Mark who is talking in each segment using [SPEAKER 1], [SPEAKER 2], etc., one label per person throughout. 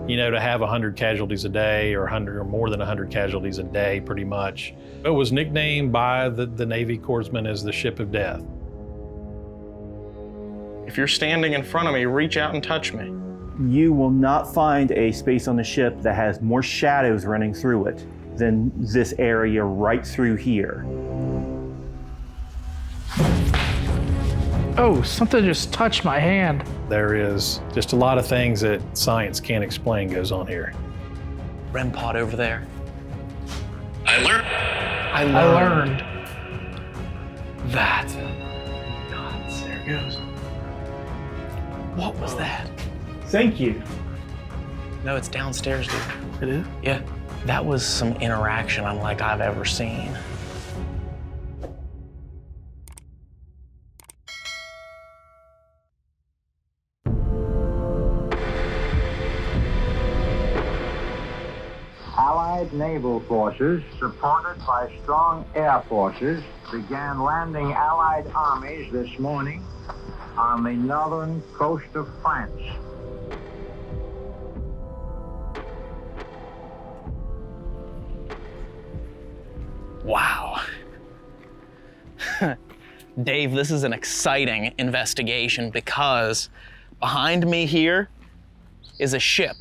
[SPEAKER 1] you know, to have 100 casualties a day or 100 or more than 100 casualties a day, pretty much. It was nicknamed by the Navy corpsmen as the Ship of Death.
[SPEAKER 2] If you're standing in front of me, reach out and touch me.
[SPEAKER 3] You will not find a space on the ship that has more shadows running through it than this area right through here.
[SPEAKER 4] Oh, something just touched my hand.
[SPEAKER 1] There is just a lot of things that science can't explain goes on here.
[SPEAKER 2] REM pod over there.
[SPEAKER 5] I
[SPEAKER 4] learned.
[SPEAKER 2] That. God, there it goes. What was that?
[SPEAKER 3] Thank you.
[SPEAKER 2] No, it's downstairs, dude.
[SPEAKER 4] It is?
[SPEAKER 2] Yeah. That was some interaction unlike I've ever seen.
[SPEAKER 6] Allied naval forces, supported by strong air forces, began landing Allied armies this morning on the northern coast of France.
[SPEAKER 2] Wow. Dave, this is an exciting investigation because behind me here is a ship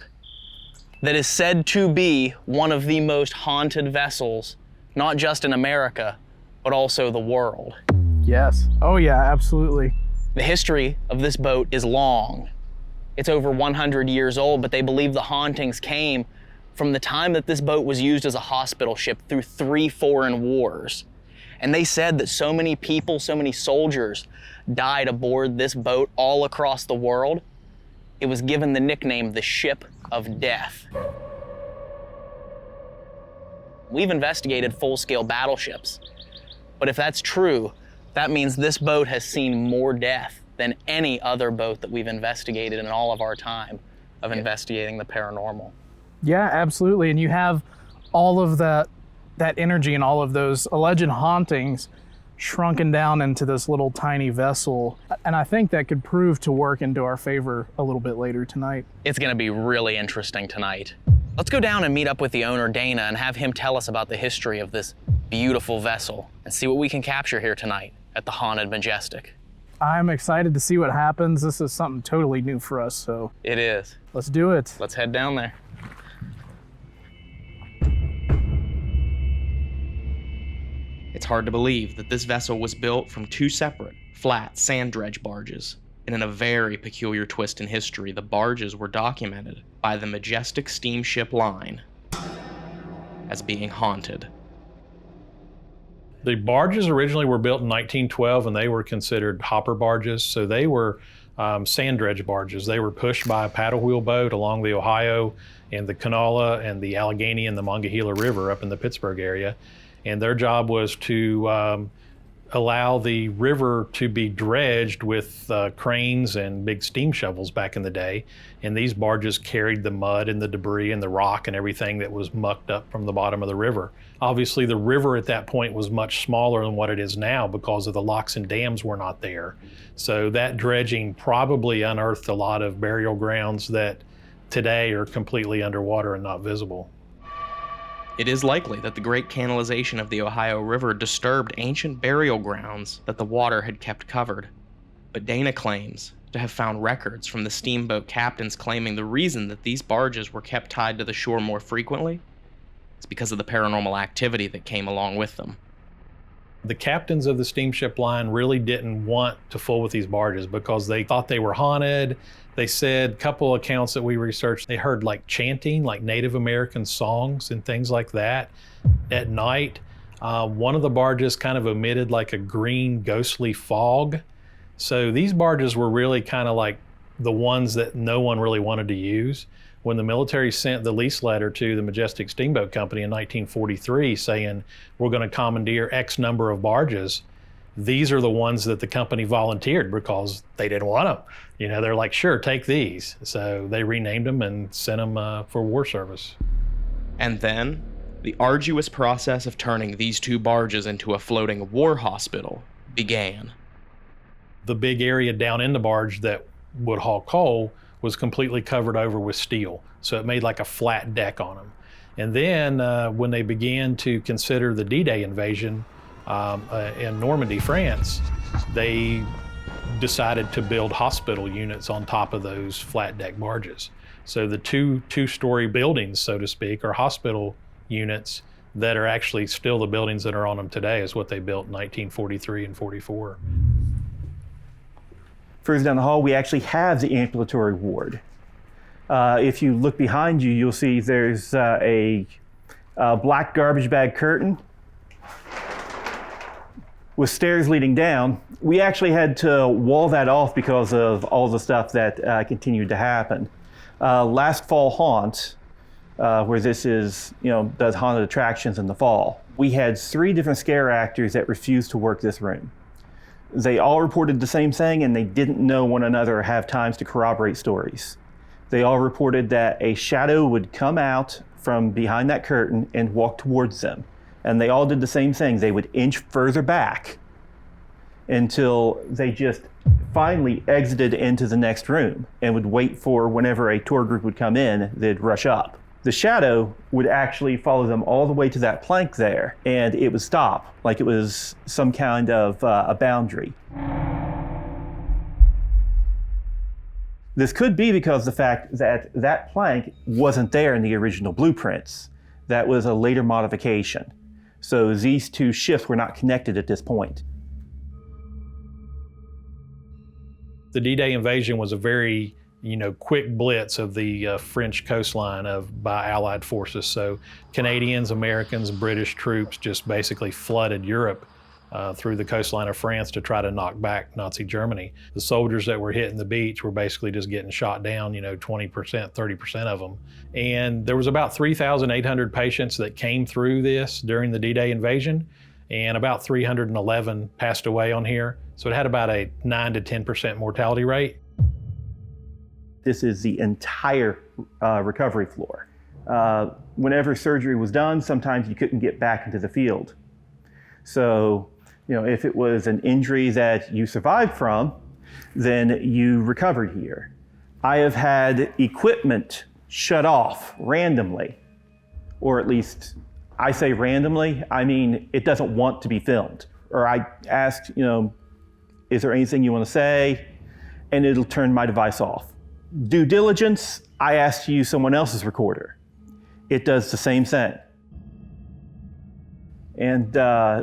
[SPEAKER 2] that is said to be one of the most haunted vessels, not just in America, but also the world.
[SPEAKER 4] Yes. Oh yeah, absolutely.
[SPEAKER 2] The history of this boat is long. It's over 100 years old, but they believe the hauntings came from the time that this boat was used as a hospital ship through 3 foreign wars. And they said that so many people, so many soldiers died aboard this boat all across the world. It was given the nickname the Ship of Death. We've investigated full-scale battleships, but if that's true, that means this boat has seen more death than any other boat that we've investigated in all of our time of investigating the paranormal.
[SPEAKER 4] Yeah, absolutely. And you have all of that energy and all of those alleged hauntings shrunken down into this little tiny vessel. And I think that could prove to work into our favor a little bit later tonight.
[SPEAKER 2] It's gonna be really interesting tonight. Let's go down and meet up with the owner, Dana, and have him tell us about the history of this beautiful vessel and see what we can capture here tonight at the Haunted Majestic.
[SPEAKER 4] I'm excited to see what happens. This is something totally new for us, so.
[SPEAKER 2] It is.
[SPEAKER 4] Let's do it.
[SPEAKER 2] Let's head down there. It's hard to believe that this vessel was built from 2 separate, flat sand dredge barges. And in a very peculiar twist in history, the barges were documented by the Majestic Steamship Line as being haunted.
[SPEAKER 1] The barges originally were built in 1912 and they were considered hopper barges. So they were sand dredge barges. They were pushed by a paddle wheel boat along the Ohio and the Kanawha and the Allegheny and the Monongahela River up in the Pittsburgh area. And their job was to allow the river to be dredged with cranes and big steam shovels back in the day. And these barges carried the mud and the debris and the rock and everything that was mucked up from the bottom of the river. Obviously, the river at that point was much smaller than what it is now because of the locks and dams were not there. So that dredging probably unearthed a lot of burial grounds that today are completely underwater and not visible.
[SPEAKER 2] It is likely that the great canalization of the Ohio River disturbed ancient burial grounds that the water had kept covered. But Dana claims to have found records from the steamboat captains claiming the reason that these barges were kept tied to the shore more frequently is because of the paranormal activity that came along with them.
[SPEAKER 1] The captains of the steamship line really didn't want to fool with these barges because they thought they were haunted. They said, a couple accounts that we researched, they heard like chanting, like Native American songs and things like that at night. One of the barges kind of emitted like a green ghostly fog. So these barges were really kind of like the ones that no one really wanted to use. When the military sent the lease letter to the Majestic Steamboat Company in 1943 saying, we're going to commandeer X number of barges, these are the ones that the company volunteered because they didn't want them. You know, they're like, sure, take these. So they renamed them and sent them for war service.
[SPEAKER 2] And then, the arduous process of turning these 2 barges into a floating war hospital began.
[SPEAKER 1] The big area down in the barge that would haul coal was completely covered over with steel. So it made like a flat deck on them. And then when they began to consider the D-Day invasion in Normandy, France, they decided to build hospital units on top of those flat deck barges. So the two-story buildings, so to speak, are hospital units that are actually still the buildings that are on them today, is what they built in 1943 and 44.
[SPEAKER 3] Further down the hall, we actually have the ambulatory ward. If you look behind you, you'll see there's a black garbage bag curtain with stairs leading down. We actually had to wall that off because of all the stuff that continued to happen. Last fall haunt, where this is, does haunted attractions in the fall, we had 3 different scare actors that refused to work this room. They all reported the same thing, and they didn't know one another or have times to corroborate stories. They all reported that a shadow would come out from behind that curtain and walk towards them. And they all did the same thing. They would inch further back until they just finally exited into the next room and would wait for whenever a tour group would come in, they'd rush up. The shadow would actually follow them all the way to that plank there, and it would stop, like it was some kind of a boundary. This could be because of the fact that that plank wasn't there in the original blueprints. That was a later modification. So these 2 shifts were not connected at this point.
[SPEAKER 1] The D-Day invasion was a very quick blitz of the French coastline by Allied forces. So Canadians, Americans, British troops just basically flooded Europe through the coastline of France to try to knock back Nazi Germany. The soldiers that were hitting the beach were basically just getting shot down, 20%, 30% of them. And there was about 3,800 patients that came through this during the D-Day invasion, and about 311 passed away on here. So it had about a 9 to 10% mortality rate.
[SPEAKER 3] This is the entire recovery floor. Whenever surgery was done, sometimes you couldn't get back into the field. So, if it was an injury that you survived from, then you recovered here. I have had equipment shut off randomly, or at least I say randomly, I mean it doesn't want to be filmed. Or I ask, is there anything you want to say? And it'll turn my device off. Due diligence, I ask to use someone else's recorder. It does the same thing. And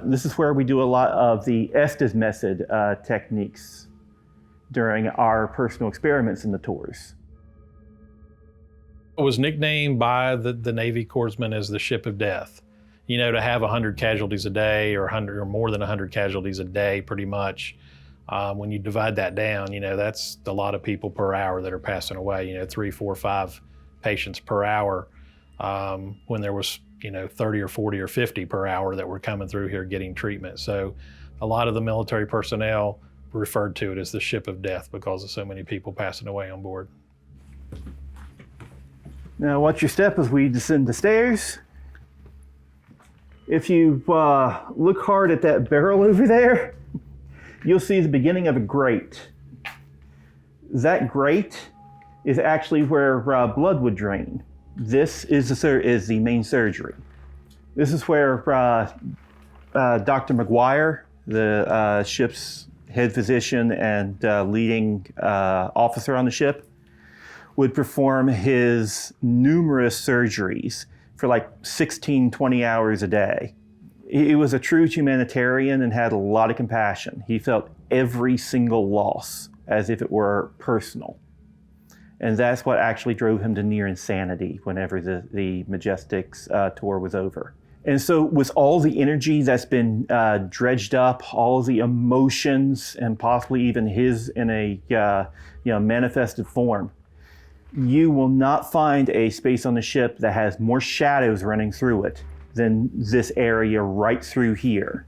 [SPEAKER 3] this is where we do a lot of the Estes method techniques during our personal experiments in the tours.
[SPEAKER 1] It was nicknamed by the Navy corpsmen as the ship of death. To have 100 casualties a day or 100 or more than 100 casualties a day, pretty much. When you divide that down, that's a lot of people per hour that are passing away, 3, 4, 5 patients per hour, when there was, 30 or 40 or 50 per hour that were coming through here getting treatment. So a lot of the military personnel referred to it as the ship of death because of so many people passing away on board.
[SPEAKER 3] Now watch your step as we descend the stairs. If you look hard at that barrel over there, you'll see the beginning of a grate. That grate is actually where blood would drain. This is the main surgery. This is where Dr. McGuire, the ship's head physician and leading officer on the ship, would perform his numerous surgeries for like 16, 20 hours a day. He was a true humanitarian and had a lot of compassion. He felt every single loss as if it were personal. And that's what actually drove him to near insanity whenever the Majestic's tour was over. And so with all the energy that's been dredged up, all the emotions, and possibly even his in a manifested form, you will not find a space on the ship that has more shadows running through it than this area right through here.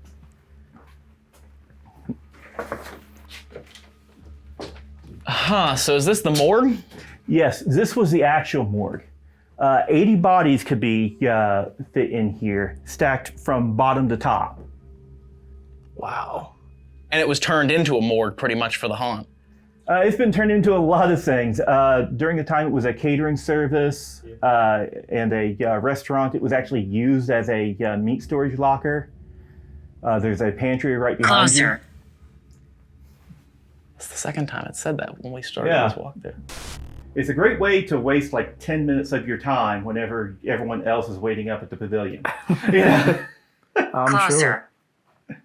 [SPEAKER 2] So is this the morgue?
[SPEAKER 3] Yes, this was the actual morgue. 80 bodies could be fit in here, stacked from bottom to top.
[SPEAKER 2] Wow. And it was turned into a morgue pretty much for the haunt.
[SPEAKER 3] It's been turned into a lot of things. During the time it was a catering service and a restaurant, it was actually used as a meat storage locker. There's a pantry right behind you.
[SPEAKER 2] It's the second time it said that when we started this walk there.
[SPEAKER 3] It's a great way to waste like 10 minutes of your time whenever everyone else is waiting up at the pavilion. Yeah.
[SPEAKER 4] I'm sure.
[SPEAKER 2] It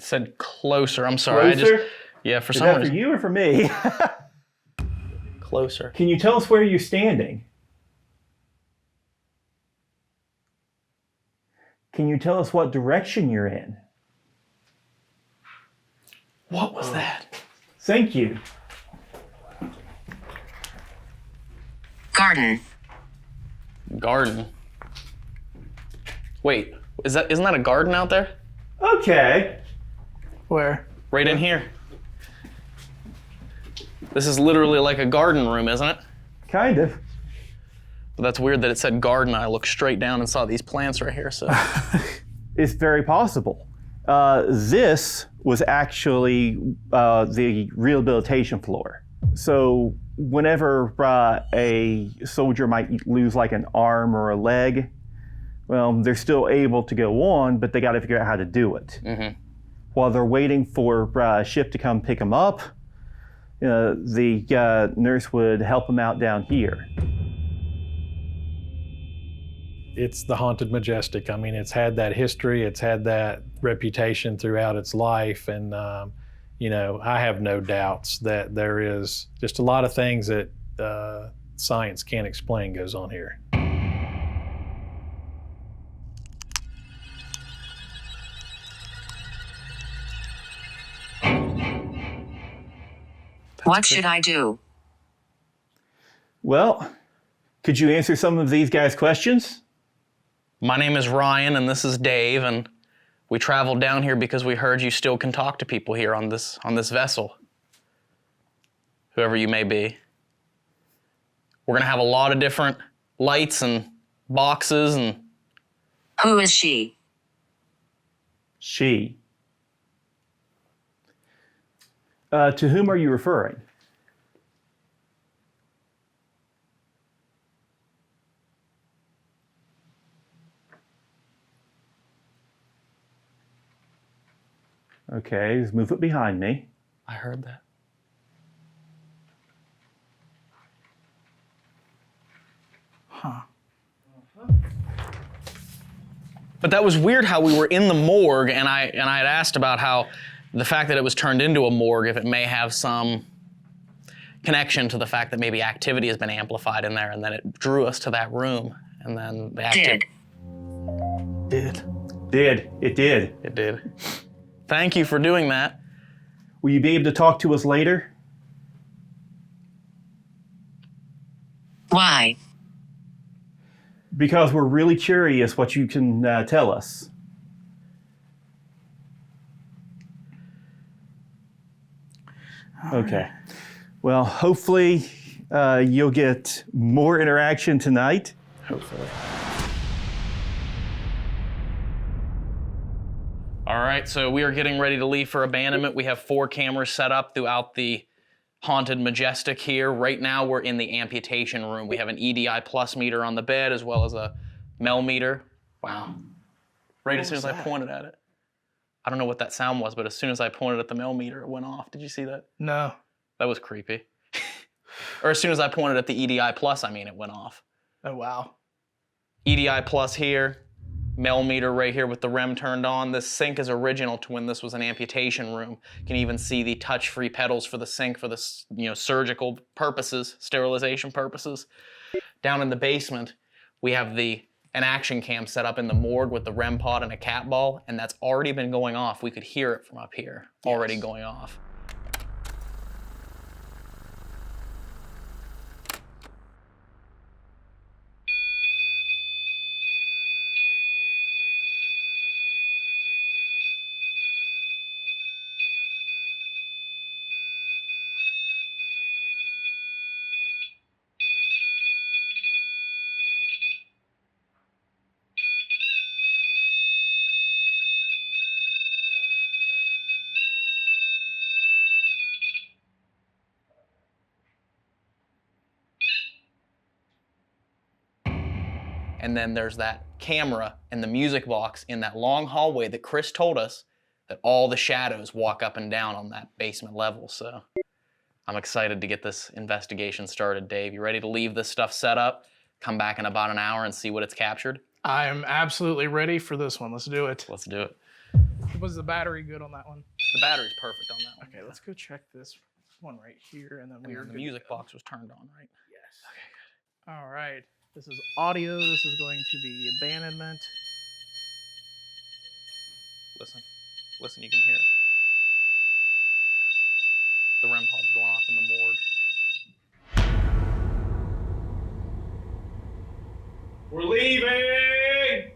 [SPEAKER 2] said closer. I'm sorry.
[SPEAKER 3] Closer?
[SPEAKER 2] For
[SPEAKER 3] Is
[SPEAKER 2] some
[SPEAKER 3] that
[SPEAKER 2] reason.
[SPEAKER 3] for you or for me?
[SPEAKER 2] Closer.
[SPEAKER 3] Can you tell us where you're standing? Can you tell us what direction you're in?
[SPEAKER 2] What was that?
[SPEAKER 3] Thank you.
[SPEAKER 2] Garden. Wait, isn't that a garden out there?
[SPEAKER 3] Okay.
[SPEAKER 4] Where?
[SPEAKER 2] Right in here. This is literally like a garden room, isn't it?
[SPEAKER 3] Kind of.
[SPEAKER 2] But that's weird that it said garden. I looked straight down and saw these plants right here. So
[SPEAKER 3] It's very possible. This was actually the rehabilitation floor. So whenever a soldier might lose like an arm or a leg, well, they're still able to go on, but they got to figure out how to do it.
[SPEAKER 2] Mm-hmm.
[SPEAKER 3] While they're waiting for a ship to come pick them up, the nurse would help them out down here.
[SPEAKER 1] It's the Haunted Majestic. I mean, it's had that history, it's had that reputation throughout its life, and I have no doubts that there is just a lot of things that science can't explain goes on here.
[SPEAKER 7] What should I do?
[SPEAKER 3] Well, could you answer some of these guys' questions?
[SPEAKER 2] my name is Ryan and this is Dave, and we traveled down here because we heard you still can talk to people here on this vessel. Whoever you may be. We're gonna have a lot of different lights and boxes and...
[SPEAKER 7] Who is she?
[SPEAKER 3] She. To whom are you referring? Okay, just move it behind me.
[SPEAKER 2] I heard that.
[SPEAKER 4] Huh.
[SPEAKER 2] But that was weird how we were in the morgue, and I had asked about how the fact that it was turned into a morgue, if it may have some connection to the fact that maybe activity has been amplified in there, and then it drew us to that room, and then the activity...
[SPEAKER 3] It did.
[SPEAKER 2] It did. Thank you for doing that.
[SPEAKER 3] Will you be able to talk to us later?
[SPEAKER 7] Why?
[SPEAKER 3] Because we're really curious what you can tell us. Okay. Well, hopefully you'll get more interaction tonight.
[SPEAKER 2] Hopefully. All right, so we are getting ready to leave for abandonment. We have 4 cameras set up throughout the Haunted Majestic here. Right now, we're in the amputation room. We have an EDI plus meter on the bed, as well as a Mel meter. Wow. Right as soon as I pointed at it. I don't know what that sound was, but as soon as I pointed at the Mel meter, it went off. Did you see that?
[SPEAKER 4] No.
[SPEAKER 2] That was creepy. Or as soon as I pointed at the EDI plus, it went off.
[SPEAKER 4] Oh, wow.
[SPEAKER 2] EDI plus here. Mel meter right here with the REM turned on. This sink is original to when this was an amputation room. You can even see the touch-free pedals for the sink for the surgical purposes, sterilization purposes. Down in the basement, we have an action cam set up in the morgue with the REM pod and a cat ball, and that's already been going off. We could hear it from up here, already going off. And then there's that camera and the music box in that long hallway that Chris told us that all the shadows walk up and down on that basement level. So I'm excited to get this investigation started, Dave. You ready to leave this stuff set up, come back in about an hour and see what it's captured?
[SPEAKER 4] I am absolutely ready for this one. Let's do it.
[SPEAKER 2] Let's do it.
[SPEAKER 4] Was the battery good on that one?
[SPEAKER 2] The battery's perfect on that one.
[SPEAKER 4] Okay, let's go check this one right here, and then
[SPEAKER 2] And the music box was turned on, right?
[SPEAKER 4] Yes. Okay, good. All right. This is audio. This is going to be abandonment.
[SPEAKER 2] Listen. Listen, you can hear it. The REM pod's going off in the morgue.
[SPEAKER 1] We're leaving!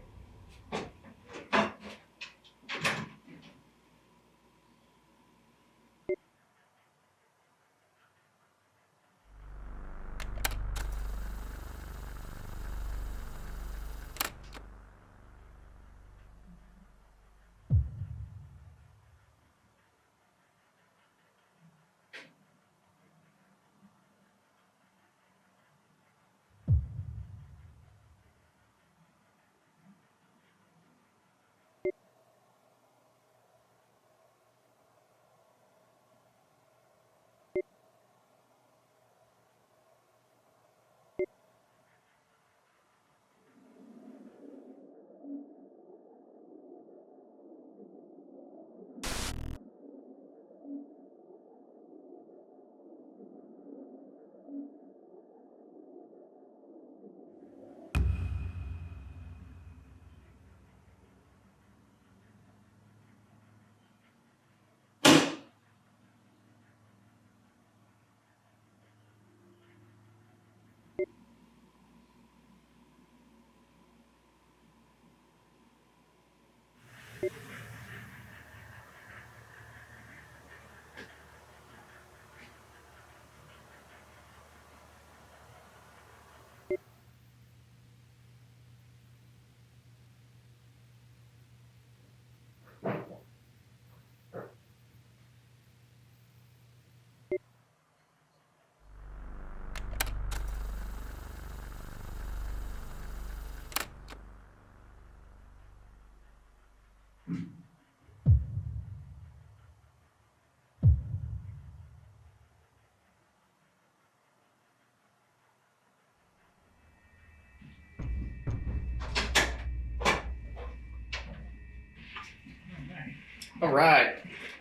[SPEAKER 2] All right,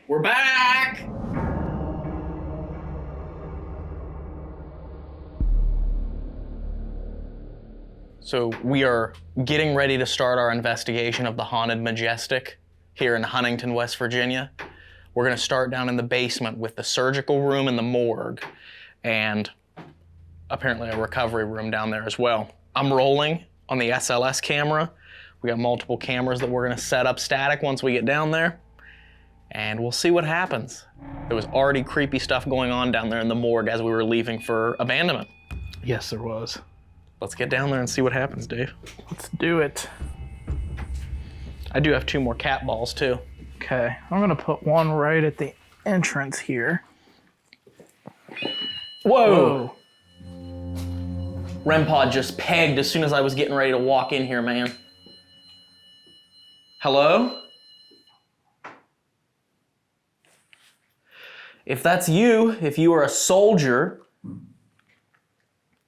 [SPEAKER 2] we're back. So we are getting ready to start our investigation of the Haunted Majestic here in Huntington, West Virginia. We're gonna start down in the basement with the surgical room and the morgue, and apparently a recovery room down there as well. I'm rolling on the SLS camera. We got multiple cameras that we're gonna set up static once we get down there, and we'll see what happens. There was already creepy stuff going on down there in the morgue as we were leaving for abandonment.
[SPEAKER 4] Yes, there was.
[SPEAKER 2] Let's get down there and see what happens, Dave.
[SPEAKER 4] Let's do it.
[SPEAKER 2] I do have 2 more cat balls too.
[SPEAKER 4] Okay, I'm gonna put one right at the entrance here.
[SPEAKER 2] Whoa! REM pod just pegged as soon as I was getting ready to walk in here, man. Hello? If that's you, if you are a soldier,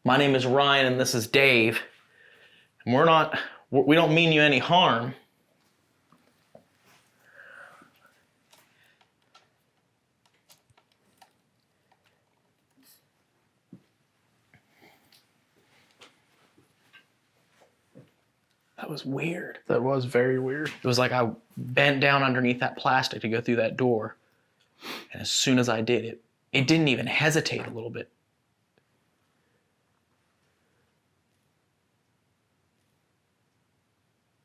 [SPEAKER 2] my name is Ryan and this is Dave. And we don't mean you any harm. That was weird.
[SPEAKER 4] That was very weird.
[SPEAKER 2] It was like I bent down underneath that plastic to go through that door. And as soon as I did, it didn't even hesitate a little bit.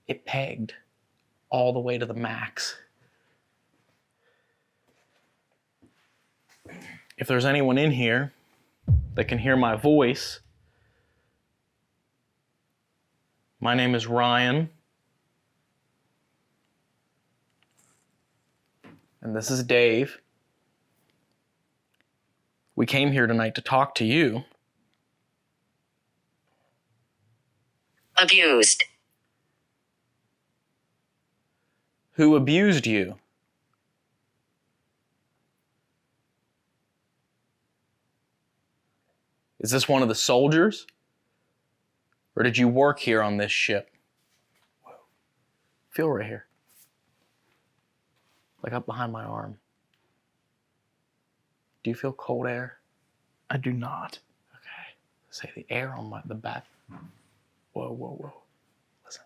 [SPEAKER 2] It pegged all the way to the max. If there's anyone in here that can hear my voice, my name is Ryan. And this is Dave. We came here tonight to talk to you.
[SPEAKER 7] Abused.
[SPEAKER 2] Who abused you? Is this one of the soldiers? Or did you work here on this ship? Whoa. Feel right here. Like up behind my arm. Do you feel cold air?
[SPEAKER 4] I do not.
[SPEAKER 2] Okay. Say the air on the back. Whoa, whoa, whoa. Listen.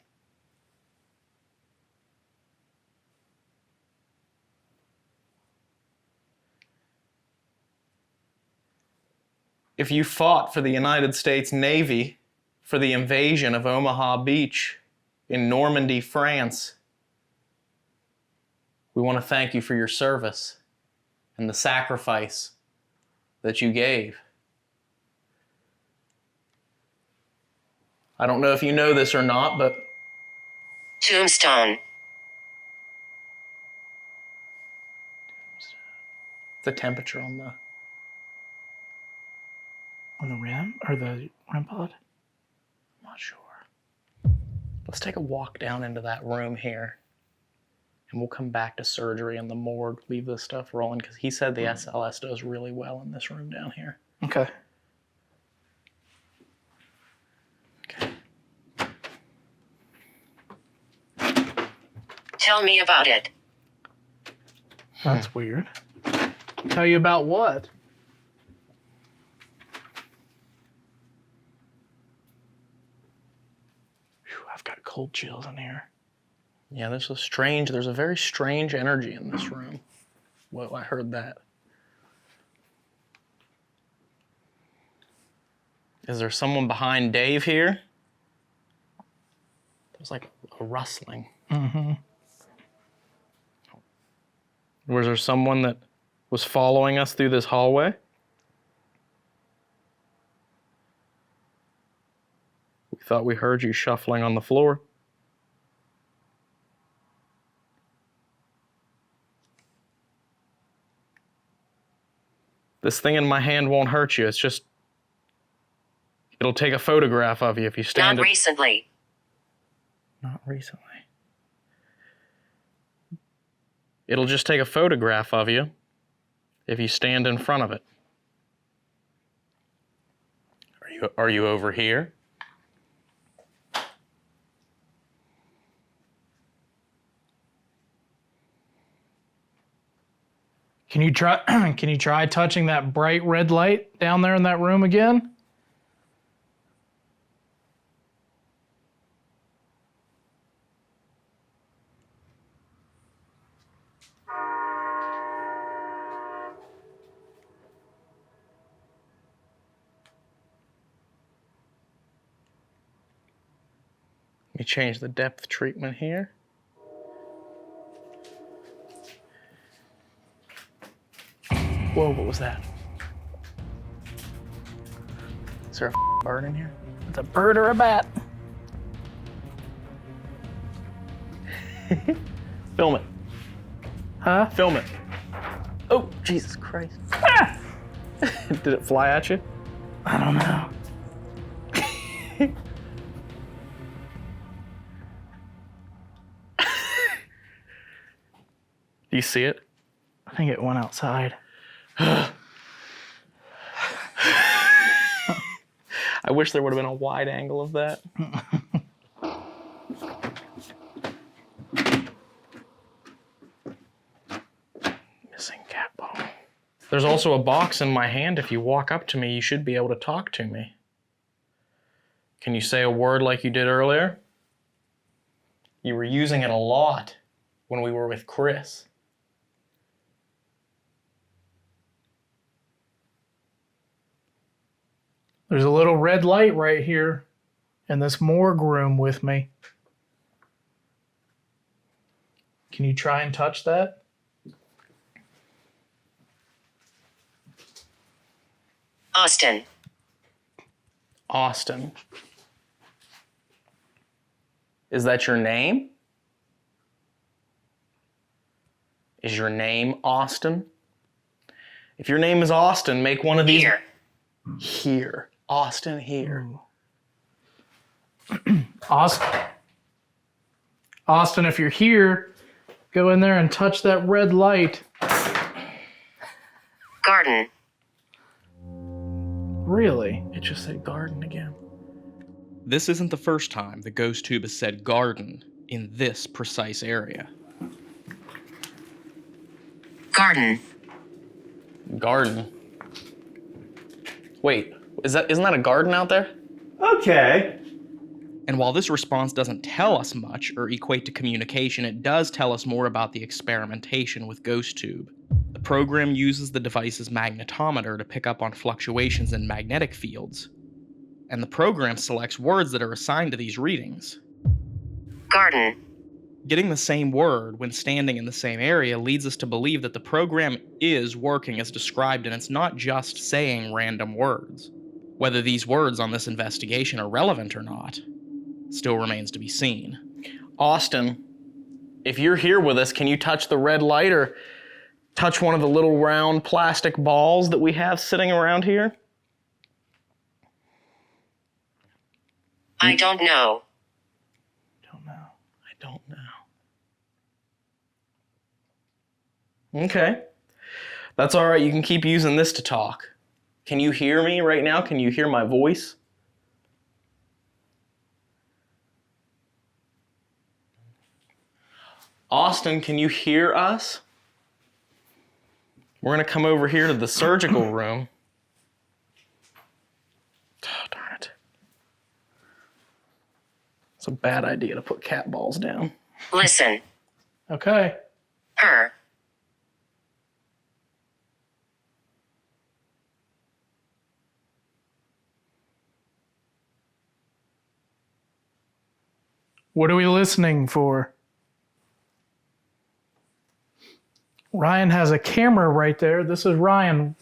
[SPEAKER 2] If you fought for the United States Navy for the invasion of Omaha Beach in Normandy, France, we want to thank you for your service and the sacrifice that you gave. I don't know if you know this or not, but
[SPEAKER 7] Tombstone.
[SPEAKER 2] the temperature on the
[SPEAKER 4] rim or the REM pod?
[SPEAKER 2] I'm not sure. Let's take a walk down into that room here. And we'll come back to surgery and the morgue, leave this stuff rolling, because he said the SLS does really well in this room down here.
[SPEAKER 4] Okay.
[SPEAKER 7] Tell me about it.
[SPEAKER 4] That's weird. Tell you about what? Whew, I've got cold chills in here.
[SPEAKER 2] Yeah, there's a very strange energy in this room. Well, I heard that. Is there someone behind Dave here? There's like a rustling.
[SPEAKER 4] Mm-hmm.
[SPEAKER 2] Was there someone that was following us through this hallway? We thought we heard you shuffling on the floor. This thing in my hand won't hurt you. It's just, it'll take a photograph of you if you stand
[SPEAKER 7] Not recently.
[SPEAKER 2] Not recently. It'll just take a photograph of you if you stand in front of it. Are you over here?
[SPEAKER 4] Can you try touching that bright red light down there in that room again?
[SPEAKER 2] Let me change the depth treatment here. Whoa, what was that? Is there a bird in here?
[SPEAKER 4] It's a bird or a bat.
[SPEAKER 2] Film it.
[SPEAKER 4] Huh?
[SPEAKER 2] Film it. Oh, Jesus Christ. Ah! Did it fly at you?
[SPEAKER 4] I don't know.
[SPEAKER 2] Do you see it?
[SPEAKER 4] I think it went outside.
[SPEAKER 2] I wish there would have been a wide angle of that. Missing cat bone. There's also a box in my hand. If you walk up to me, you should be able to talk to me. Can you say a word like you did earlier? You were using it a lot when we were with Chris.
[SPEAKER 4] There's a little red light right here in this morgue room with me. Can you try and touch that?
[SPEAKER 7] Austin.
[SPEAKER 2] Austin. Is that your name? Is your name Austin? If your name is Austin, make one of these.
[SPEAKER 7] Here.
[SPEAKER 2] Here. Austin here.
[SPEAKER 4] Ooh. Austin, if you're here, go in there and touch that red light.
[SPEAKER 7] Garden.
[SPEAKER 4] Really?
[SPEAKER 2] It just said garden again. This isn't the first time the ghost tube has said garden in this precise area.
[SPEAKER 7] Garden.
[SPEAKER 2] Garden? Wait, isn't that a garden out there?
[SPEAKER 3] Okay.
[SPEAKER 2] And while this response doesn't tell us much or equate to communication, it does tell us more about the experimentation with Ghost Tube. The program uses the device's magnetometer to pick up on fluctuations in magnetic fields, and the program selects words that are assigned to these readings.
[SPEAKER 7] Garden.
[SPEAKER 2] Getting the same word when standing in the same area leads us to believe that the program is working as described, and it's not just saying random words. Whether these words on this investigation are relevant or not still remains to be seen. Austin, if you're here with us, can you touch the red light or touch one of the little round plastic balls that we have sitting around here?
[SPEAKER 7] I don't know.
[SPEAKER 2] I don't know. Okay. That's all right. You can keep using this to talk. Can you hear me right now? Can you hear my voice? Austin, can you hear us? We're going to come over here to the surgical room. Oh, darn it. It's a bad idea to put cat balls down.
[SPEAKER 7] Listen.
[SPEAKER 4] Okay.
[SPEAKER 7] Her.
[SPEAKER 4] What are we listening for? Ryan has a camera right there. This is Ryan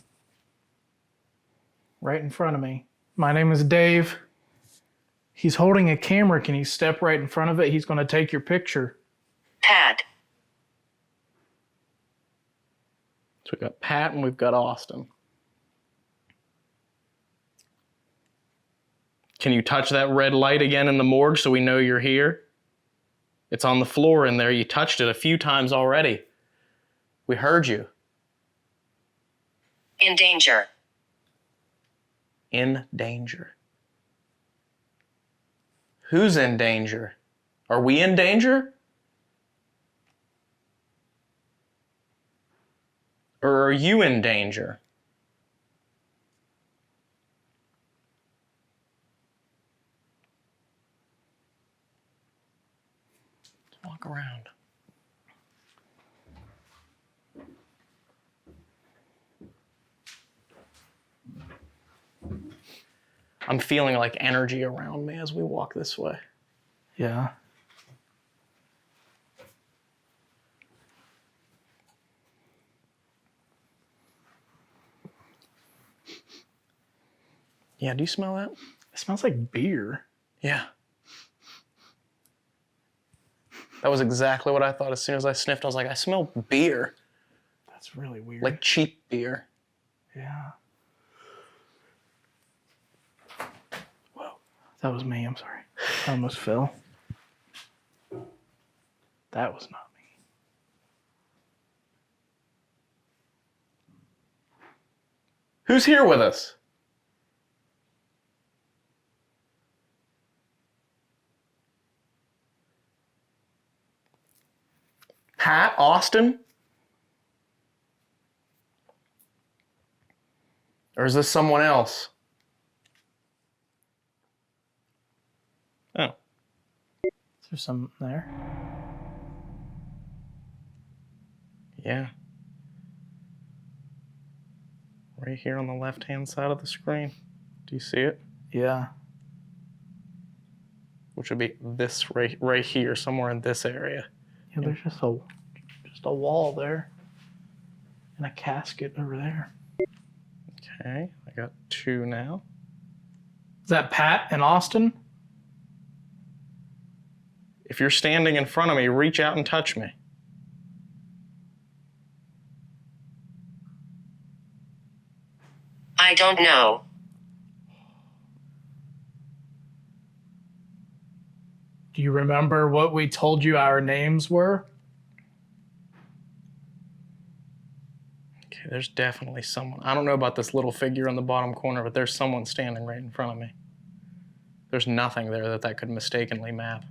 [SPEAKER 4] right in front of me. My name is Dave. He's holding a camera. Can you step right in front of it? He's going to take your picture.
[SPEAKER 7] Pat.
[SPEAKER 2] So we've got Pat and we've got Austin. Can you touch that red light again in the morgue so we know you're here? It's on the floor in there. You touched it a few times already. We heard you.
[SPEAKER 7] In danger.
[SPEAKER 2] In danger. Who's in danger? Are we in danger? Or are you in danger? Let's walk around. I'm feeling like energy around me as we walk this way.
[SPEAKER 4] Yeah.
[SPEAKER 2] Yeah, do you smell that?
[SPEAKER 4] It smells like beer.
[SPEAKER 2] Yeah. That was exactly what I thought as soon as I sniffed. I was like, I smell beer.
[SPEAKER 4] That's really weird.
[SPEAKER 2] Like cheap beer.
[SPEAKER 4] Yeah. That was me, I'm sorry. I almost fell. That was not me.
[SPEAKER 2] Who's here with us? Pat, Austin? Or is this someone else? Oh.
[SPEAKER 4] Is there some there?
[SPEAKER 2] Yeah. Right here on the left-hand side of the screen. Do you see it?
[SPEAKER 4] Yeah.
[SPEAKER 2] Which would be this right here, somewhere in this area.
[SPEAKER 4] Yeah, there's just a wall there. And a casket over there.
[SPEAKER 2] Okay, I got two now.
[SPEAKER 4] Is that Pat and Austin?
[SPEAKER 2] If you're standing in front of me, reach out and touch me.
[SPEAKER 7] I don't know.
[SPEAKER 4] Do you remember what we told you our names were?
[SPEAKER 2] Okay, there's definitely someone. I don't know about this little figure in the bottom corner, but there's someone standing right in front of me. There's nothing there that could mistakenly map.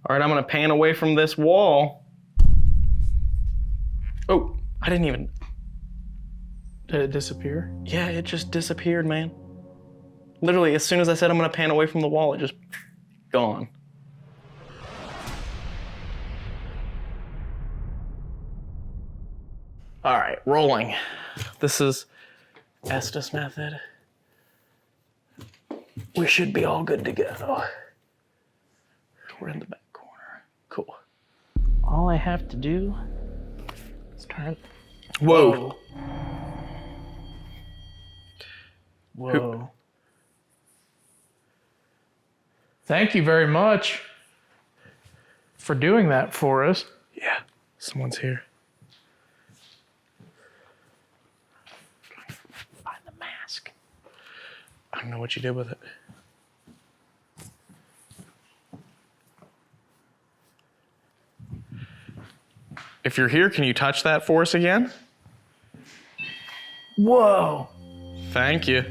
[SPEAKER 2] All right, I'm gonna pan away from this wall. Oh, I didn't even...
[SPEAKER 4] Did it disappear?
[SPEAKER 2] Yeah, it just disappeared, man. Literally, as soon as I said I'm gonna pan away from the wall, it just gone. All right, rolling. This is Estes method. We should be all good to go. We're in the back corner. Cool. All I have to do is turn. Whoa.
[SPEAKER 4] Whoa. Thank you very much for doing that for us.
[SPEAKER 2] Yeah, someone's here. Find the mask. I don't know what you did with it. If you're here, can you touch that for us again?
[SPEAKER 4] Whoa.
[SPEAKER 2] Thank you.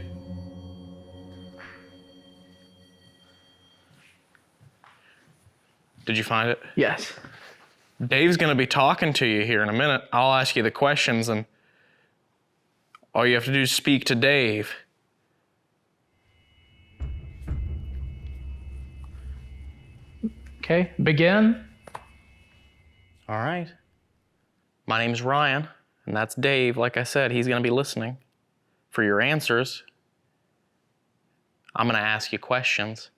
[SPEAKER 2] Did you find it?
[SPEAKER 4] Yes.
[SPEAKER 2] Dave's gonna be talking to you here in a minute. I'll ask you the questions and all you have to do is speak to Dave.
[SPEAKER 4] Okay, begin.
[SPEAKER 2] All right. My name's Ryan, and that's Dave. Like I said, he's gonna be listening for your answers. I'm gonna ask you questions.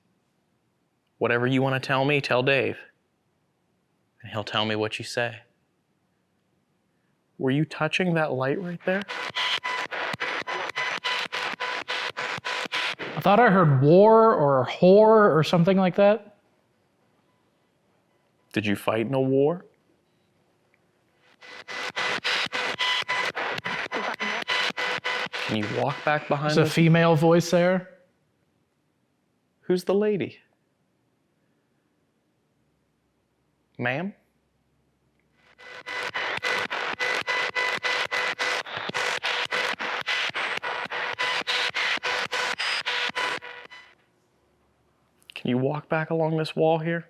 [SPEAKER 2] Whatever you wanna tell me, tell Dave. And he'll tell me what you say. Were you touching that light right there?
[SPEAKER 4] I thought I heard war or whore or something like that.
[SPEAKER 2] Did you fight in a war? Can you walk back behind
[SPEAKER 4] There's a
[SPEAKER 2] us?
[SPEAKER 4] female voice there.
[SPEAKER 2] Who's the lady? Ma'am? Can you walk back along this wall here?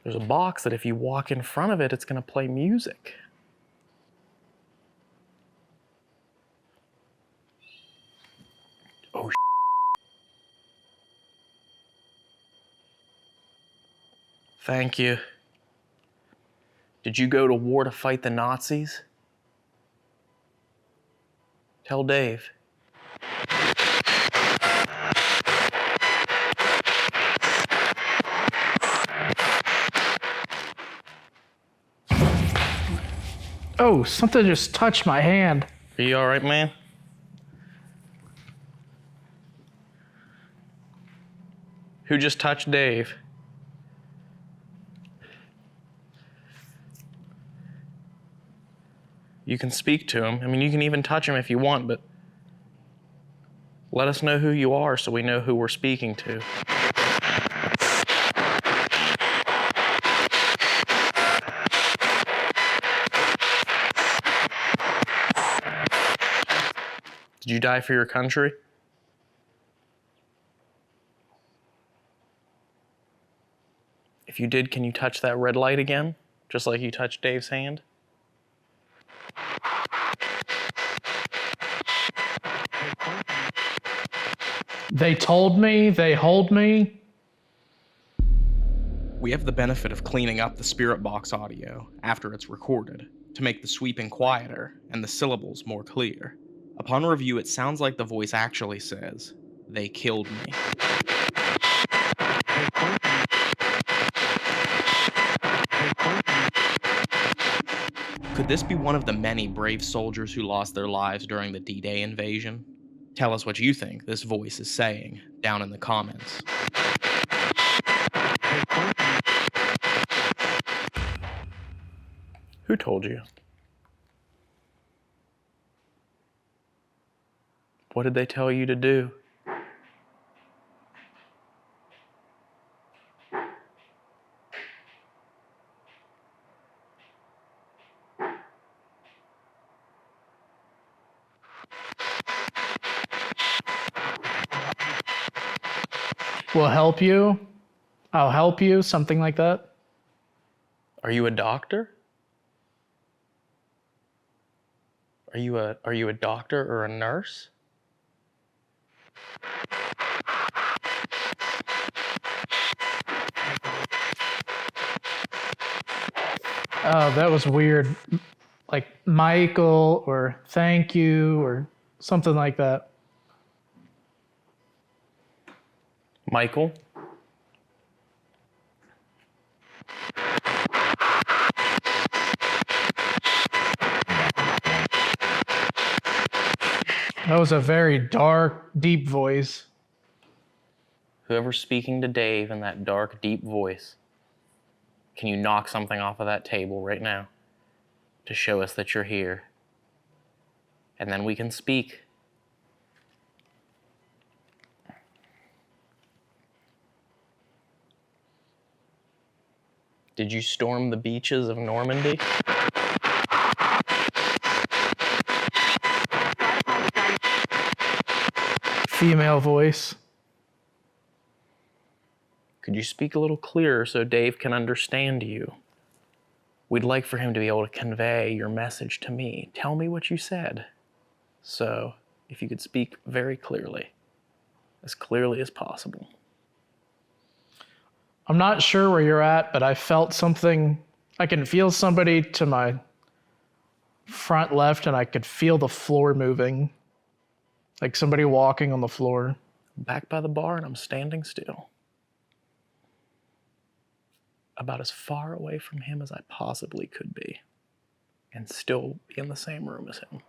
[SPEAKER 2] There's a box that if you walk in front of it, it's gonna play music. Oh, thank you. Did you go to war to fight the Nazis? Tell Dave.
[SPEAKER 4] Oh, something just touched my hand.
[SPEAKER 2] Are you all right, man? Who just touched Dave? You can speak to him. I mean, you can even touch him if you want, but let us know who you are so we know who we're speaking to. Did you die for your country? If you did, can you touch that red light again? Just like you touched Dave's hand?
[SPEAKER 4] They told me, they hold me.
[SPEAKER 8] We have the benefit of cleaning up the spirit box audio after it's recorded to make the sweeping quieter and the syllables more clear. Upon review, it sounds like the voice actually says, "They killed me." Could this be one of the many brave soldiers who lost their lives during the D-Day invasion? Tell us what you think this voice is saying down in the comments.
[SPEAKER 2] Who told you? What did they tell you to do?
[SPEAKER 4] We'll help you. I'll help you, something like that.
[SPEAKER 2] Are you a doctor? Are you a doctor or a nurse?
[SPEAKER 4] Oh, that was weird. Like Michael or thank you or something like that.
[SPEAKER 2] Michael?
[SPEAKER 4] That was a very dark, deep voice.
[SPEAKER 2] Whoever's speaking to Dave in that dark, deep voice, can you knock something off of that table right now to show us that you're here? And then we can speak. Did you storm the beaches of Normandy?
[SPEAKER 4] Female voice.
[SPEAKER 2] Could you speak a little clearer so Dave can understand you? We'd like for him to be able to convey your message to me. Tell me what you said. So, if you could speak very clearly as possible.
[SPEAKER 4] I'm not sure where you're at, but I felt something. I can feel somebody to my front left, and I could feel the floor moving. Like somebody walking on the floor.
[SPEAKER 2] Back by the bar, and I'm standing still. About as far away from him as I possibly could be. And still be in the same room as him.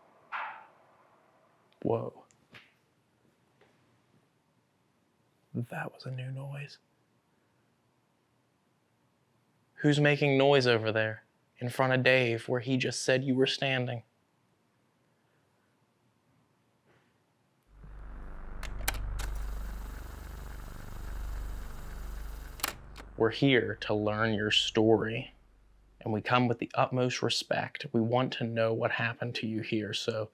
[SPEAKER 2] Whoa. That was a new noise. Who's making noise over there in front of Dave where he just said you were standing? We're here to learn your story, and we come with the utmost respect. We want to know what happened to you here, so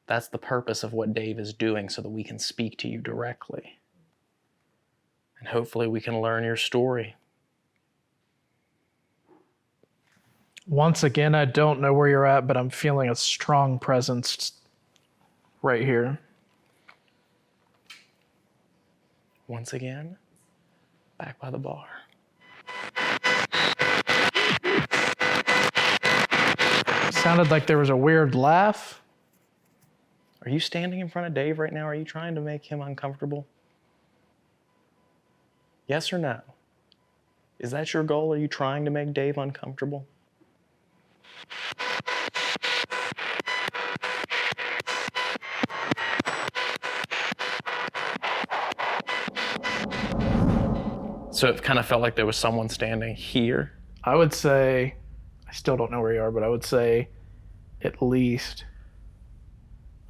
[SPEAKER 2] that's the purpose of what Dave is doing, so that we can speak to you directly. And hopefully we can learn your story.
[SPEAKER 4] Once again, I don't know where you're at, but I'm feeling a strong presence right here.
[SPEAKER 2] Once again, back by the bar.
[SPEAKER 4] Sounded like there was a weird laugh.
[SPEAKER 2] Are you standing in front of Dave right now? Are you trying to make him uncomfortable? Yes or no? Is that your goal? Are you trying to make Dave uncomfortable? So it kind of felt like there was someone standing here.
[SPEAKER 4] I would say, I still don't know where you are, but I would say at least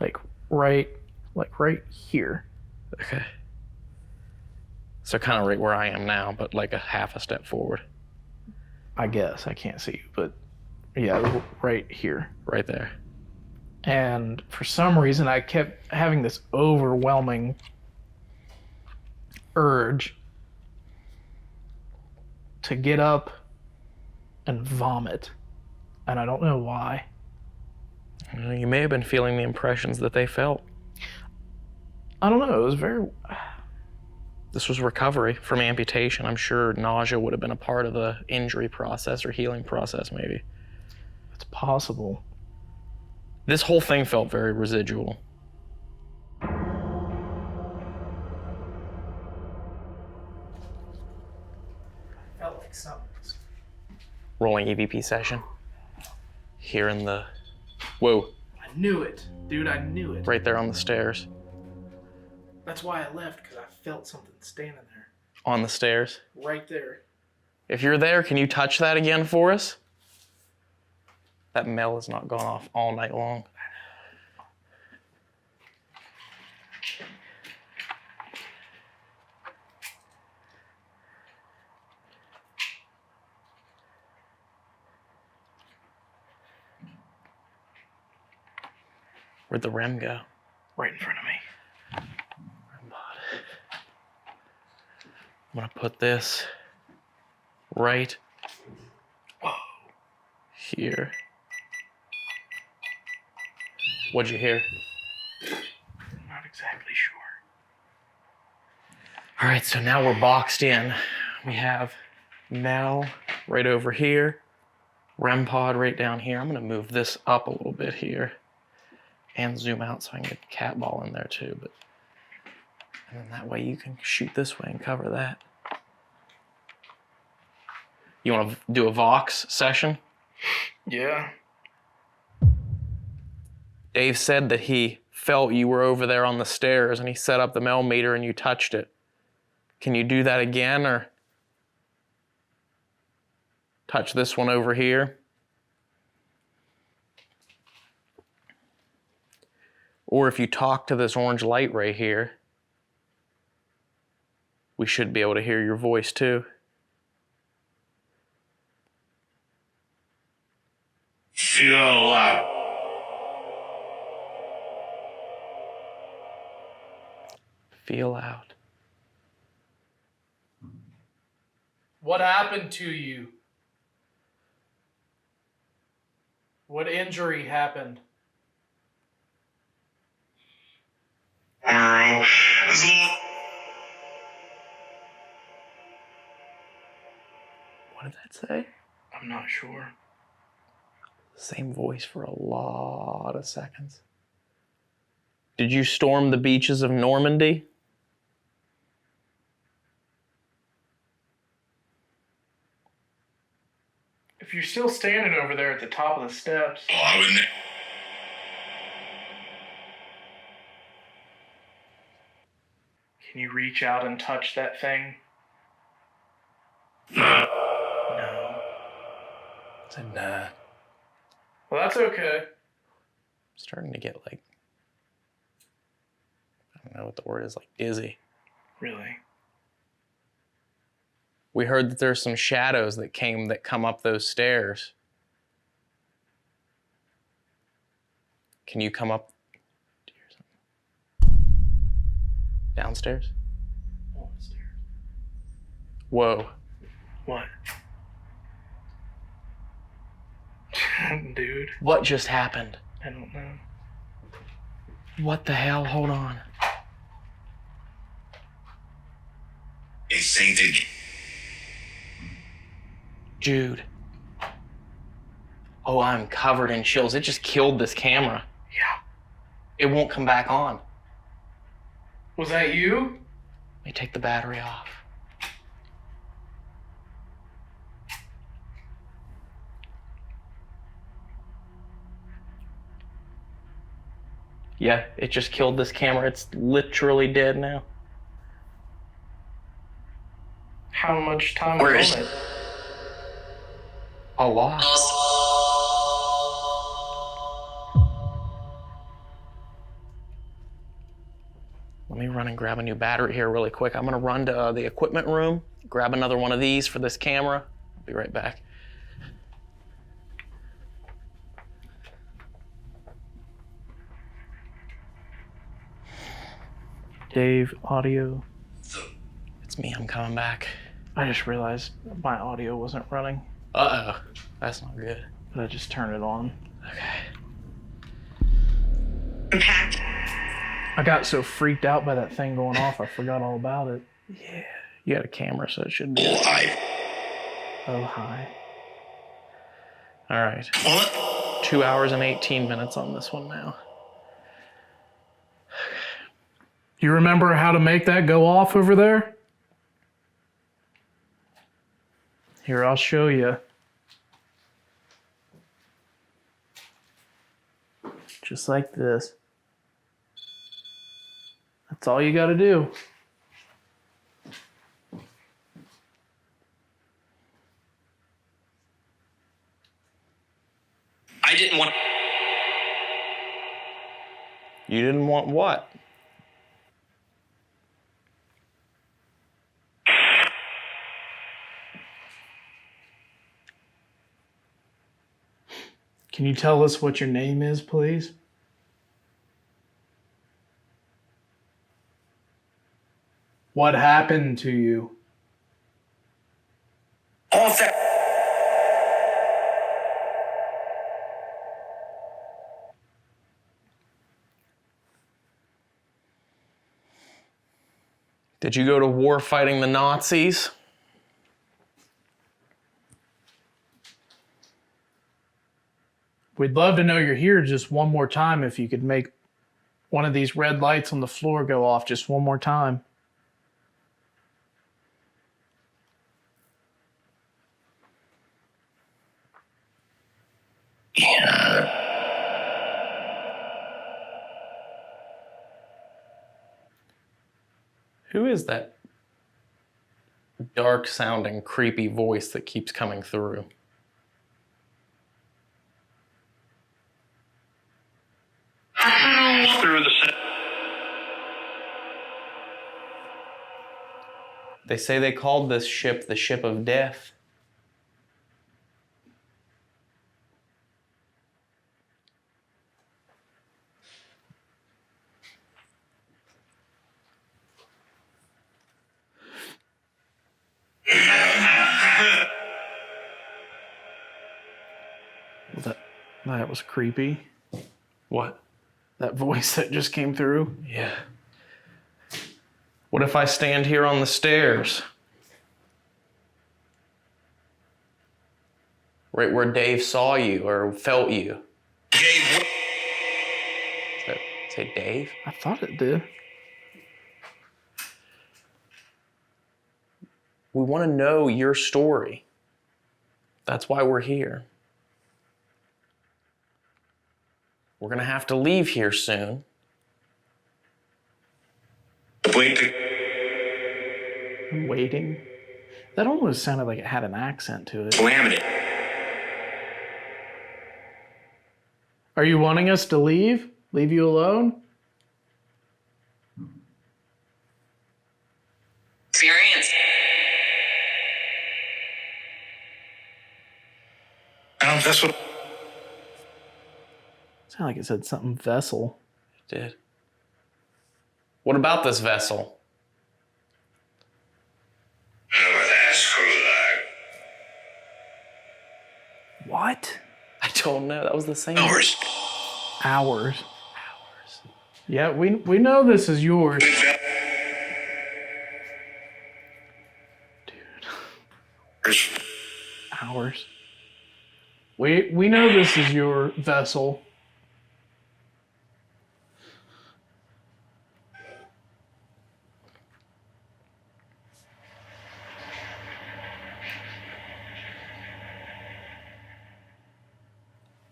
[SPEAKER 4] like right here.
[SPEAKER 2] Okay. So kind of right where I am now, but like a half a step forward.
[SPEAKER 4] I guess, I can't see you, but yeah, right here.
[SPEAKER 2] Right there.
[SPEAKER 4] And for some reason, I kept having this overwhelming urge to get up and vomit. And I don't know why.
[SPEAKER 2] You may have been feeling the impressions that they felt.
[SPEAKER 4] I don't know, it was very...
[SPEAKER 2] This was recovery from amputation. I'm sure nausea would have been a part of the injury process or healing process, maybe.
[SPEAKER 4] It's possible.
[SPEAKER 2] This whole thing felt very residual.
[SPEAKER 4] Felt like something.
[SPEAKER 2] Rolling EVP session. Here in the... Whoa.
[SPEAKER 4] I knew it. Dude, I knew it.
[SPEAKER 2] Right there on the stairs.
[SPEAKER 4] That's why I left, because I felt something standing there.
[SPEAKER 2] On the stairs?
[SPEAKER 4] Right there.
[SPEAKER 2] If you're there, can you touch that again for us? That mail has not gone off all night long. Where'd the REM go?
[SPEAKER 4] Right in front of me.
[SPEAKER 2] I'm gonna put this right here. What'd you hear?
[SPEAKER 4] Not exactly sure.
[SPEAKER 2] All right, so now we're boxed in. We have Mel right over here, REM pod right down here. I'm gonna move this up a little bit here and zoom out so I can get the cat ball in there too. And then that way you can shoot this way and cover that. You wanna do a Vox session?
[SPEAKER 4] Yeah.
[SPEAKER 2] Dave said that he felt you were over there on the stairs and he set up the Mel meter and you touched it. Can you do that again, or touch this one over here? Or if you talk to this orange light right here, we should be able to hear your voice too.
[SPEAKER 5] Feel out.
[SPEAKER 2] Feel out.
[SPEAKER 4] What happened to you? What injury happened?
[SPEAKER 5] What
[SPEAKER 2] What did that say?
[SPEAKER 4] I'm not sure.
[SPEAKER 2] Same voice for a lot of seconds. Did you storm the beaches of Normandy?
[SPEAKER 4] If you're still standing over there at the top of the steps,
[SPEAKER 5] I would
[SPEAKER 4] can you reach out and touch that thing?
[SPEAKER 5] no.
[SPEAKER 4] No.
[SPEAKER 2] I said, nah.
[SPEAKER 4] Well, that's okay.
[SPEAKER 2] I'm starting to get like, I don't know what the word is, like dizzy.
[SPEAKER 4] Really?
[SPEAKER 2] We heard that there's some shadows that come up those stairs. Can you come up? Do you hear something? Downstairs?
[SPEAKER 4] Upstairs.
[SPEAKER 2] Whoa.
[SPEAKER 4] What? Dude,
[SPEAKER 2] What just happened?
[SPEAKER 4] I don't know.
[SPEAKER 2] What the hell? Hold on.
[SPEAKER 5] A sainted.
[SPEAKER 2] Dude. Oh, I'm covered in chills. It just killed this camera.
[SPEAKER 4] Yeah.
[SPEAKER 2] It won't come back on.
[SPEAKER 4] Was that you?
[SPEAKER 2] Let me take the battery off. Yeah, it just killed this camera. It's literally dead now.
[SPEAKER 4] How much time
[SPEAKER 5] Where
[SPEAKER 4] was
[SPEAKER 5] is
[SPEAKER 4] on it?
[SPEAKER 2] A lot. Let me run and grab a new battery here really quick. I'm gonna run to the equipment room, grab another one of these for this camera. I'll be right back.
[SPEAKER 4] Dave, audio.
[SPEAKER 2] It's me, I'm coming back.
[SPEAKER 4] I just realized my audio wasn't running,
[SPEAKER 2] Uh-oh, that's not good.
[SPEAKER 4] but I just turned it on.
[SPEAKER 2] Okay.
[SPEAKER 7] Impact.
[SPEAKER 4] I got so freaked out by that thing going off, I forgot all about it.
[SPEAKER 2] Yeah, you had a camera, so it should be.
[SPEAKER 5] I.
[SPEAKER 4] Oh, hi.
[SPEAKER 2] All right,
[SPEAKER 5] What?
[SPEAKER 2] 2 hours and 18 minutes on this one now.
[SPEAKER 4] You remember how to make that go off over there? Here, I'll show you. Just like this. That's all you gotta do.
[SPEAKER 5] I didn't want.
[SPEAKER 2] You didn't want what?
[SPEAKER 4] Can you tell us what your name is, please? What happened to you?
[SPEAKER 5] All that.
[SPEAKER 2] Did you go to war fighting the Nazis?
[SPEAKER 4] We'd love to know you're here just one more time if you could make one of these red lights on the floor go off just one more time.
[SPEAKER 5] Yeah.
[SPEAKER 2] Who is that dark sounding, creepy voice that keeps coming through?
[SPEAKER 5] Through the set.
[SPEAKER 2] They say they called this ship the Ship of Death.
[SPEAKER 4] Well, that was creepy.
[SPEAKER 2] What?
[SPEAKER 4] That voice that just came through.
[SPEAKER 2] Yeah. What if I stand here on the stairs? Right where Dave saw you or felt you.
[SPEAKER 5] Dave.
[SPEAKER 2] Does that say Dave?
[SPEAKER 4] I thought it did.
[SPEAKER 2] We want to know your story. That's why we're here. We're gonna have to leave here soon.
[SPEAKER 5] Blink.
[SPEAKER 4] I'm waiting. That almost sounded like it had an accent to it.
[SPEAKER 5] Slammed it.
[SPEAKER 4] Are you wanting us to leave? Leave you alone?
[SPEAKER 7] Experience.
[SPEAKER 5] That's what.
[SPEAKER 4] Sounded like it said something vessel.
[SPEAKER 2] It did. What about this vessel?
[SPEAKER 4] What?
[SPEAKER 2] I don't know. That was the same.
[SPEAKER 5] Hours.
[SPEAKER 4] Hours. Yeah, we know this is yours. Hours. We know this is your vessel.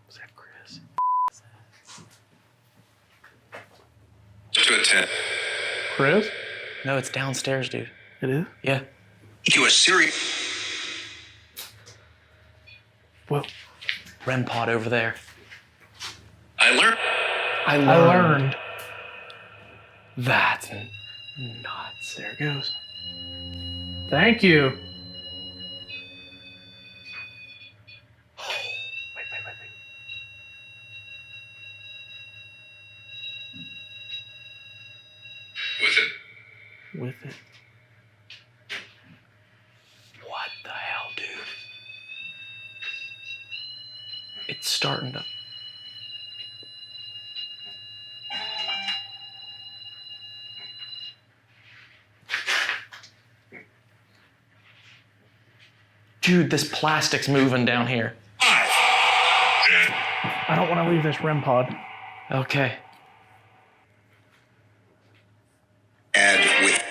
[SPEAKER 2] Was that Chris?
[SPEAKER 5] To attend.
[SPEAKER 4] Chris?
[SPEAKER 2] No, it's downstairs, dude.
[SPEAKER 4] It is?
[SPEAKER 2] Yeah.
[SPEAKER 5] You a serious.
[SPEAKER 4] Well,
[SPEAKER 2] REM pod over there.
[SPEAKER 5] I learned.
[SPEAKER 2] I
[SPEAKER 4] learned.
[SPEAKER 2] That's nuts.
[SPEAKER 4] There it goes. Thank you.
[SPEAKER 2] Wait.
[SPEAKER 5] With it.
[SPEAKER 4] With it.
[SPEAKER 2] What the hell, dude? It's starting to. Dude, this plastic's moving down here.
[SPEAKER 4] I don't want to leave this REM pod.
[SPEAKER 2] Okay.
[SPEAKER 5] Add with.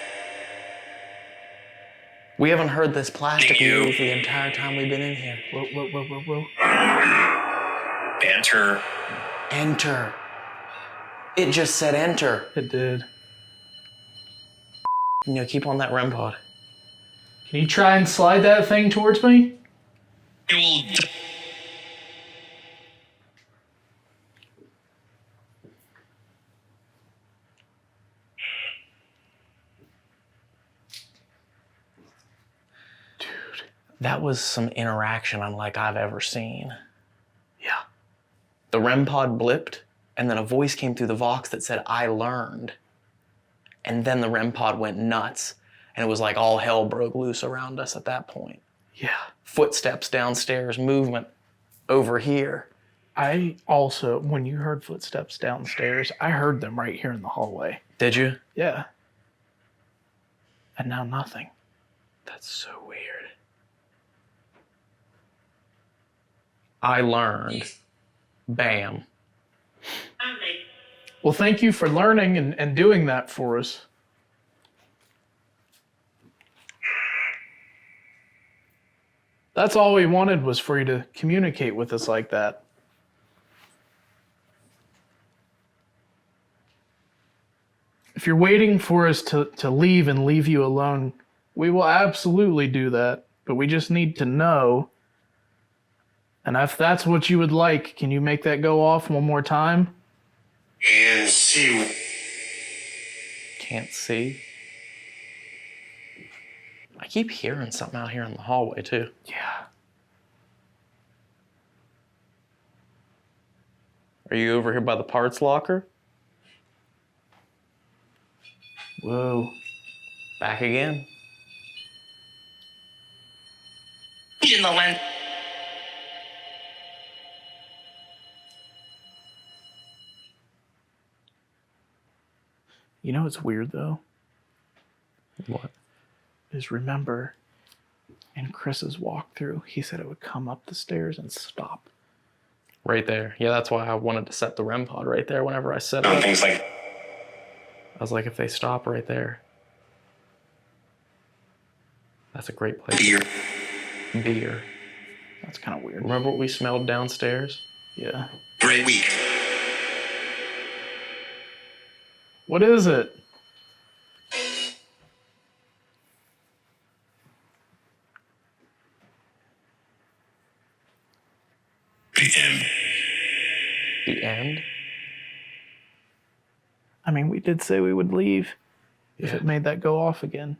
[SPEAKER 2] We haven't heard this plastic
[SPEAKER 5] You.
[SPEAKER 2] move the entire time we've been in here.
[SPEAKER 4] Whoa.
[SPEAKER 5] Banter.
[SPEAKER 2] Enter. It just said enter.
[SPEAKER 4] It did.
[SPEAKER 2] You know, keep on that REM pod.
[SPEAKER 4] Can you try and slide that thing towards me?
[SPEAKER 5] It will.
[SPEAKER 2] That was some interaction unlike I've ever seen. Yeah. The REM pod blipped, and then a voice came through the Vox that said, "I learned." And then the REM pod went nuts, and it was like all hell broke loose around us at that point.
[SPEAKER 4] Yeah.
[SPEAKER 2] Footsteps downstairs, movement over here.
[SPEAKER 4] I also, when you heard footsteps downstairs, I heard them right here in the hallway.
[SPEAKER 2] Did you?
[SPEAKER 4] Yeah. And now nothing.
[SPEAKER 2] That's so weird. I learned. Bam.
[SPEAKER 4] Well, thank you for learning and doing that for us. That's all we wanted, was for you to communicate with us like that. If you're waiting for us to leave and leave you alone, we will absolutely do that, but we just need to know. And if that's what you would like, can you make that go off one more time?
[SPEAKER 5] And see.
[SPEAKER 2] Can't see. I keep hearing something out here in the hallway too.
[SPEAKER 4] Yeah.
[SPEAKER 2] Are you over here by the parts locker?
[SPEAKER 4] Whoa.
[SPEAKER 2] Back again.
[SPEAKER 7] In the lens.
[SPEAKER 4] You know what's weird though?
[SPEAKER 2] What?
[SPEAKER 4] Is remember in Chris's walkthrough, he said it would come up the stairs and stop.
[SPEAKER 2] Right there. Yeah, that's why I wanted to set the REM pod right there whenever I set it.
[SPEAKER 5] Things like
[SPEAKER 2] I was like, if they stop right there, that's a great place.
[SPEAKER 5] beer.
[SPEAKER 2] Beer.
[SPEAKER 4] That's kind of weird.
[SPEAKER 2] Remember what we smelled downstairs?
[SPEAKER 4] Yeah.
[SPEAKER 5] Great week.
[SPEAKER 4] What is it?
[SPEAKER 5] The end.
[SPEAKER 2] The end?
[SPEAKER 4] I mean, we did say we would leave if
[SPEAKER 2] Yeah.
[SPEAKER 4] it made that go off again.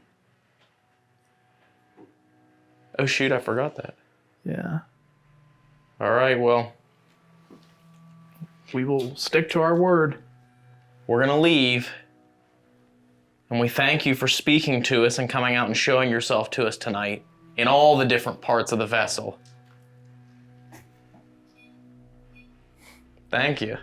[SPEAKER 2] Oh shoot, I forgot that.
[SPEAKER 4] Yeah.
[SPEAKER 2] All right, well,
[SPEAKER 4] We will stick to our word.
[SPEAKER 2] we're gonna leave. And we thank you for speaking to us and coming out and showing yourself to us tonight in all the different parts of the vessel. Thank you.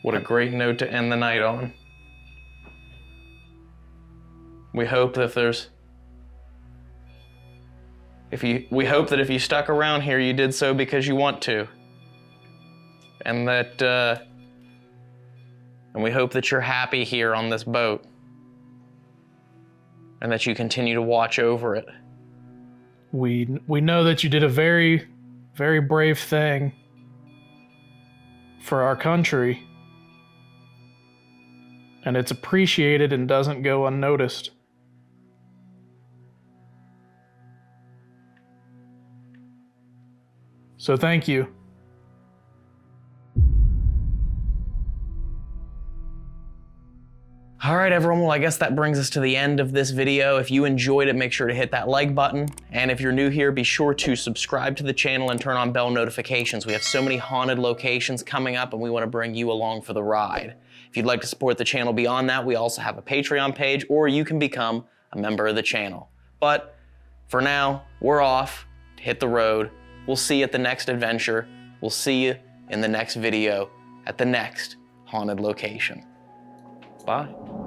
[SPEAKER 2] What a great note to end the night on. We hope that we hope that if you stuck around here, you did so because you want to. And we hope that you're happy here on this boat. And that you continue to watch over it.
[SPEAKER 4] We know that you did a very, very brave thing for our country. And it's appreciated and doesn't go unnoticed. So thank you.
[SPEAKER 2] All right, everyone, well, I guess that brings us to the end of this video. If you enjoyed it, make sure to hit that like button. And if you're new here, be sure to subscribe to the channel and turn on bell notifications. We have so many haunted locations coming up and we want to bring you along for the ride. If you'd like to support the channel beyond that, we also have a Patreon page, or you can become a member of the channel. But for now, we're off to hit the road. We'll see you at the next adventure. We'll see you in the next video at the next haunted location. Bye.